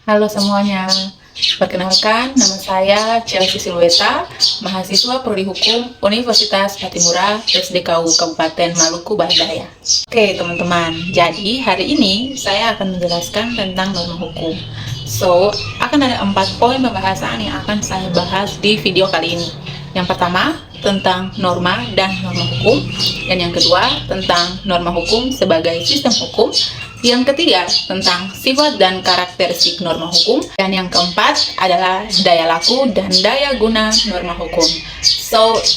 Halo semuanya, perkenalkan nama saya Chelsea Silweta, mahasiswa Prodi Hukum Universitas Patimura, SDKU Kabupaten Maluku Barat Daya. Oke teman-teman, jadi hari ini saya akan menjelaskan tentang norma hukum. Akan ada 4 poin pembahasan yang akan saya bahas di video kali ini. Yang pertama, tentang norma dan norma hukum, dan yang kedua, tentang norma hukum sebagai sistem hukum, yang ketiga, tentang sifat dan karakteristik norma hukum. Dan yang keempat adalah daya laku dan daya guna norma hukum.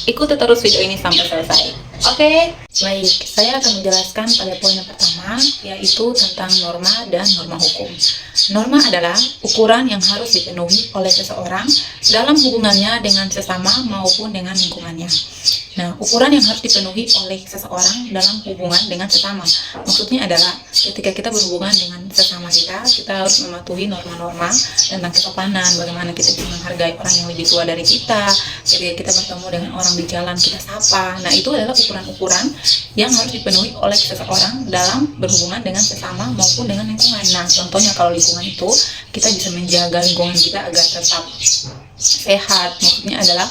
Ikuti terus video ini sampai selesai. Oke, baik. Saya akan menjelaskan pada poin yang pertama, yaitu tentang norma dan norma hukum. Norma adalah ukuran yang harus dipenuhi oleh seseorang dalam hubungannya dengan sesama maupun dengan lingkungannya. Nah, ukuran yang harus dipenuhi oleh seseorang dalam hubungan dengan sesama. Maksudnya adalah ketika kita berhubungan dengan sesama kita harus mematuhi norma-norma tentang kesopanan, bagaimana kita bisa menghargai orang yang lebih tua dari kita, ketika kita bertemu dengan orang di jalan kita sapa. Nah, itu adalah ukuran-ukuran yang harus dipenuhi oleh seseorang dalam berhubungan dengan sesama maupun dengan lingkungan. Nah, contohnya kalau lingkungan itu kita bisa menjaga lingkungan kita agar tetap sehat. Maksudnya adalah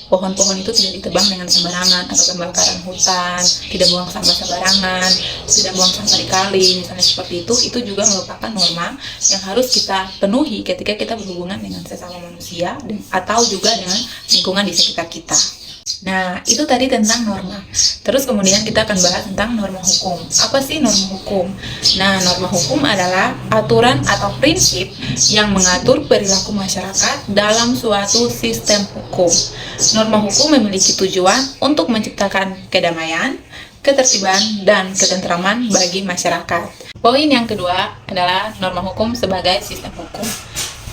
pohon-pohon itu tidak ditebang dengan sembarangan atau pembakaran hutan, tidak buang sampah sembarangan, tidak buang sampah di kali, misalnya seperti itu juga merupakan norma yang harus kita penuhi ketika kita berhubungan dengan sesama manusia atau juga dengan lingkungan di sekitar kita. Nah, itu tadi tentang norma. Terus kemudian kita akan bahas tentang norma hukum. Apa sih norma hukum? Nah, norma hukum adalah aturan atau prinsip yang mengatur perilaku masyarakat dalam suatu sistem hukum. Norma hukum memiliki tujuan untuk menciptakan kedamaian, ketertiban, dan ketentraman bagi masyarakat. Poin yang kedua adalah norma hukum sebagai sistem hukum.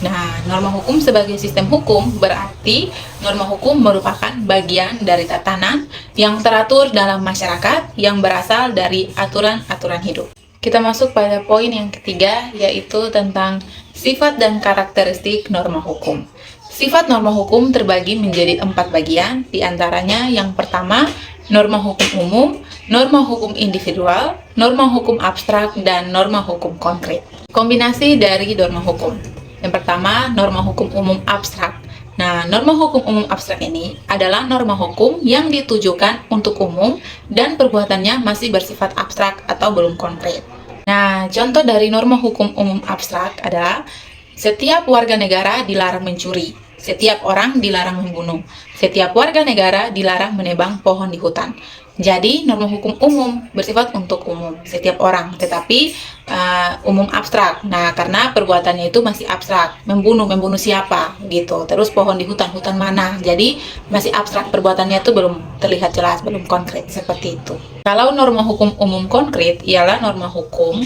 Nah, norma hukum sebagai sistem hukum berarti norma hukum merupakan bagian dari tatanan yang teratur dalam masyarakat yang berasal dari aturan-aturan hidup. Kita masuk pada poin yang ketiga, yaitu tentang sifat dan karakteristik norma hukum. Sifat norma hukum terbagi menjadi 4 bagian, diantaranya yang pertama, norma hukum umum, norma hukum individual, norma hukum abstrak, dan norma hukum konkret. Kombinasi dari norma hukum. Yang pertama, norma hukum umum abstrak. Nah, norma hukum umum abstrak ini adalah norma hukum yang ditujukan untuk umum dan perbuatannya masih bersifat abstrak atau belum konkret. Nah, contoh dari norma hukum umum abstrak adalah setiap warga negara dilarang mencuri, setiap orang dilarang membunuh, setiap warga negara dilarang menebang pohon di hutan. Jadi, norma hukum umum bersifat untuk umum, setiap orang, tetapi umum abstrak. Nah, karena perbuatannya itu masih abstrak, membunuh siapa, gitu. Terus pohon di hutan mana. Jadi, masih abstrak, perbuatannya itu belum terlihat jelas, belum konkret, seperti itu. Kalau norma hukum umum konkret, ialah norma hukum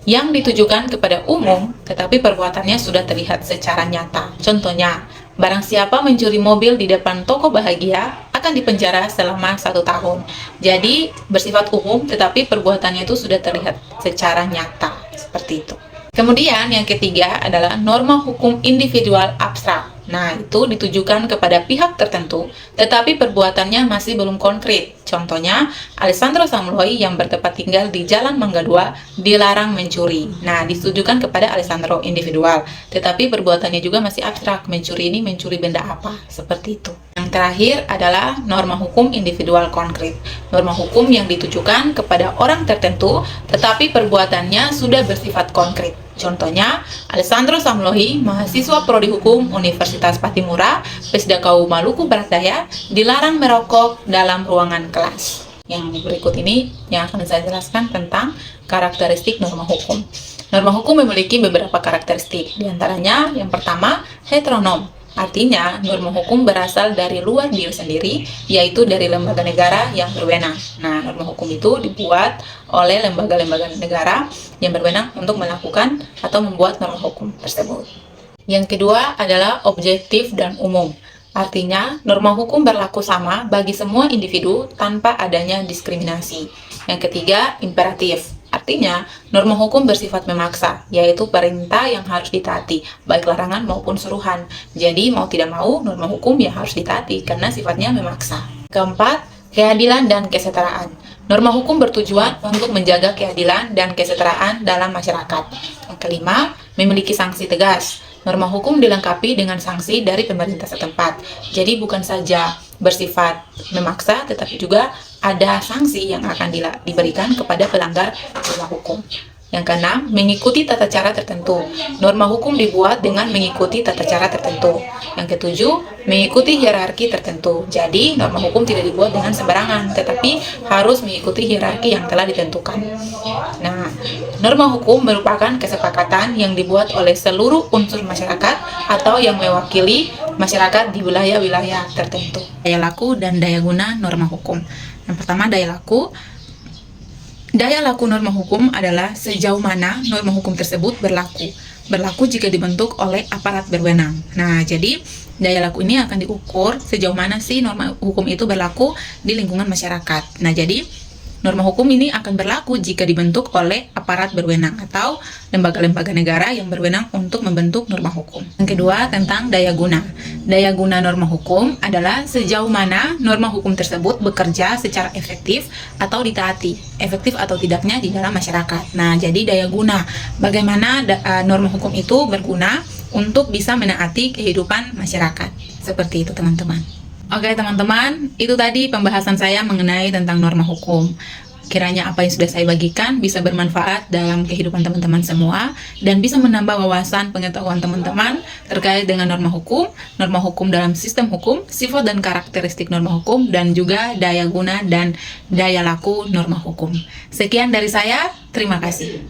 yang ditujukan kepada umum, tetapi perbuatannya sudah terlihat secara nyata. Contohnya, barang siapa mencuri mobil di depan toko Bahagia akan dipenjara selama 1 tahun. Jadi bersifat umum, tetapi perbuatannya itu sudah terlihat secara nyata, seperti itu. Kemudian yang ketiga adalah norma hukum individual abstrak. Nah, itu ditujukan kepada pihak tertentu, tetapi perbuatannya masih belum konkret. Contohnya, Alessandro Samloi yang bertempat tinggal di Jalan Mangga 2 dilarang mencuri. Nah, ditujukan kepada Alessandro individual, tetapi perbuatannya juga masih abstrak. Mencuri ini mencuri benda apa? Seperti itu. Yang terakhir adalah norma hukum individual konkret. Norma hukum yang ditujukan kepada orang tertentu, tetapi perbuatannya sudah bersifat konkret. Contohnya, Alessandro Samloi, mahasiswa Prodi Hukum Universitas Patimura, SDKU Maluku Barat Daya, dilarang merokok dalam ruangan kelas. Yang berikut ini yang akan saya jelaskan tentang karakteristik norma hukum. Norma hukum memiliki beberapa karakteristik, diantaranya yang pertama, heteronom. Artinya, norma hukum berasal dari luar diri sendiri, yaitu dari lembaga negara yang berwenang. Nah, norma hukum itu dibuat oleh lembaga-lembaga negara yang berwenang untuk melakukan atau membuat norma hukum tersebut. Yang kedua adalah objektif dan umum. Artinya, norma hukum berlaku sama bagi semua individu tanpa adanya diskriminasi. Yang ketiga, imperatif. Artinya, norma hukum bersifat memaksa, yaitu perintah yang harus ditaati, baik larangan maupun suruhan. Jadi, mau tidak mau, norma hukum ya harus ditaati, karena sifatnya memaksa. Keempat, keadilan dan kesetaraan. Norma hukum bertujuan untuk menjaga keadilan dan kesetaraan dalam masyarakat. Yang kelima, memiliki sanksi tegas. Norma hukum dilengkapi dengan sanksi dari pemerintah setempat. Jadi bukan saja bersifat memaksa, tetapi juga ada sanksi yang akan diberikan kepada pelanggar norma hukum. Yang keenam, mengikuti tata cara tertentu. Norma hukum dibuat dengan mengikuti tata cara tertentu. Yang ketujuh, mengikuti hierarki tertentu. Jadi, norma hukum tidak dibuat dengan sembarangan, tetapi harus mengikuti hierarki yang telah ditentukan. Nah, norma hukum merupakan kesepakatan yang dibuat oleh seluruh unsur masyarakat atau yang mewakili masyarakat di wilayah-wilayah tertentu. Daya laku dan daya guna norma hukum. Yang pertama, daya laku. Daya laku norma hukum adalah sejauh mana norma hukum tersebut berlaku. Berlaku jika dibentuk oleh aparat berwenang. Nah, jadi daya laku ini akan diukur sejauh mana sih norma hukum itu berlaku di lingkungan masyarakat. Nah, jadi norma hukum ini akan berlaku jika dibentuk oleh aparat berwenang atau lembaga-lembaga negara yang berwenang untuk membentuk norma hukum. Yang kedua, tentang daya guna. Daya guna norma hukum adalah sejauh mana norma hukum tersebut bekerja secara efektif atau ditaati, efektif atau tidaknya di dalam masyarakat. Nah, jadi daya guna, bagaimana norma hukum itu berguna untuk bisa menaati kehidupan masyarakat. Seperti itu, teman-teman. Oke teman-teman, itu tadi pembahasan saya mengenai tentang norma hukum. Kiranya apa yang sudah saya bagikan bisa bermanfaat dalam kehidupan teman-teman semua dan bisa menambah wawasan pengetahuan teman-teman terkait dengan norma hukum dalam sistem hukum, sifat dan karakteristik norma hukum, dan juga daya guna dan daya laku norma hukum. Sekian dari saya, terima kasih.